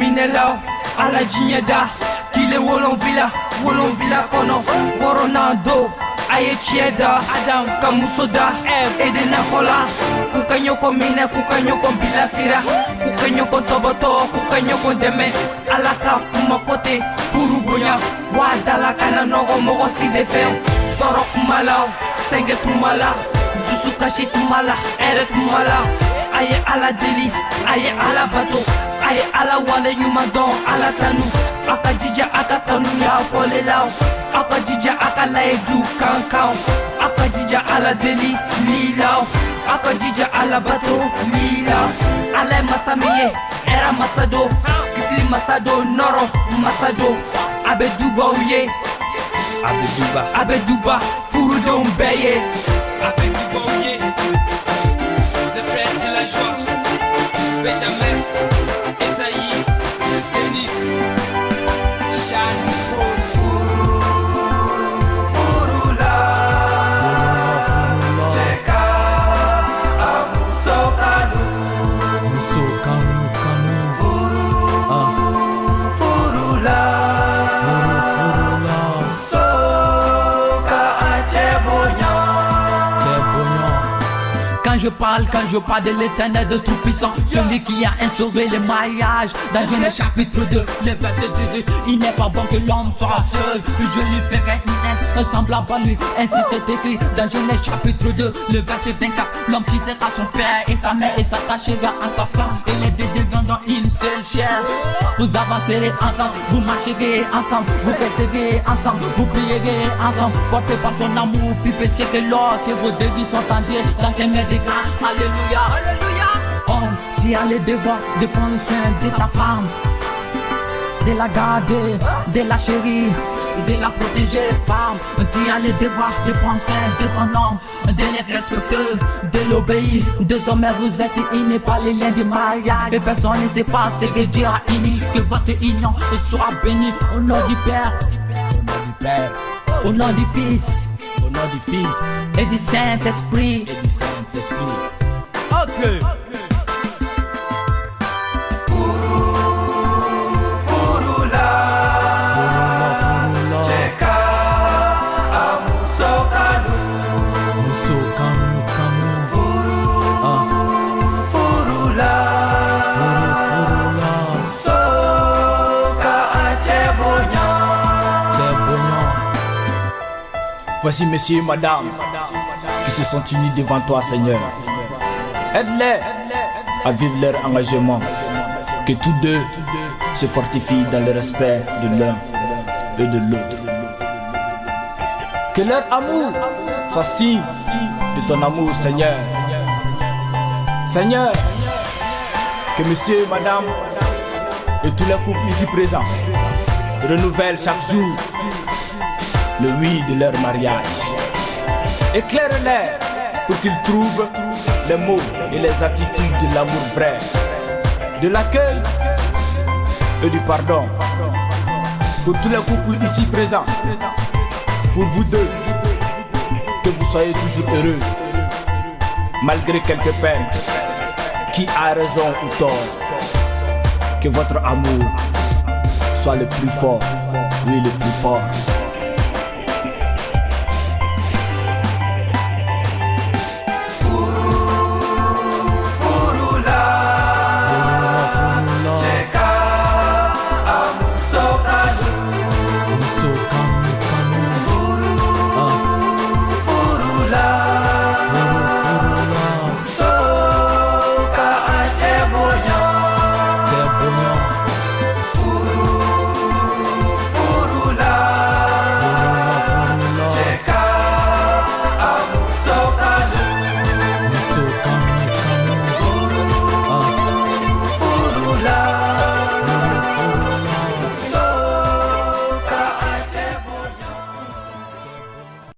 Aminela, ala jinyada, kile wolonvila kono, Boronando, aye chieda, Adam, Kamusoda, Edenakola, Kukanyoko mine, Kukanyoko bilasira, Kukanyoko toboto, Kukanyoko deme, Alaka, Makote, Furugoya, Wadalakana nogo mogo si de feo, Toro Malao, Senge Tumala, Dusukashi Tumala, Ere Tumala, aye ala deli, aye ala bato, aye ala wale yumadon, ala tanu, akajija akatanu ya fole lao, akajija akala edu kankao, akajija ala deli lilao, akajija ala bato lilao, ala masamiye, era masado, kisili masado, noro masado, abeduba ouye, abeduba, furudon beye, abeduba ouye, le frère de la joie, Benjamin, Esaïe, Denis, Chan, Furula, Jeka, Amusokanu, Furula, Soka Achebonya. Quand je parle de l'éternel de tout puissant, celui qui a instauré le mariage. Dans Genèse chapitre 2, le verset 18, il n'est pas bon que l'homme soit seul, je lui ferai une aide semblable à lui. Ainsi c'est écrit dans Genèse chapitre 2, le verset 24, l'homme quittera son père et sa mère et s'attachera à sa femme, et les deux deviendront une seule chair. Vous avancerez ensemble, vous marcherez ensemble, vous resterez ensemble, vous prierez ensemble, portez par son amour, puis péchez que lors que vos deux vies sont entrées dans ses mains de grâce. Alléluia, alléluia. Homme, tu as le devoir de prendre soin de ta femme, de la garder, de la chérir, de la protéger. Femme, tu as le devoir de prendre soin de ton homme, de les respecter, de l'obéir. Désormais vous êtes unis par les liens du mariage, et personne ne sait pas ce que Dieu a uni. Que votre union soit bénie au nom du Père, au nom du Fils, et du Saint-Esprit. Okay. Furula, Jeka, Amusokanu, Furula, Soka Achebonya. Voici messieurs et madame qui se sont unis devant toi, Seigneur. Aide-les à vivre leur engagement, que tous deux se fortifient dans le respect de l'un et de l'autre. Que leur amour soit signe de ton amour, Seigneur. Seigneur, que monsieur et madame et tous les couples ici présents renouvellent chaque jour le oui de leur mariage. Éclaire-les pour qu'ils trouvent les mots et les attitudes de l'amour vrai, de l'accueil et du pardon. Pour tous les couples ici présents, pour vous deux, que vous soyez toujours heureux, malgré quelques peines. Qui a raison ou tort, que votre amour soit le plus fort, oui le plus fort.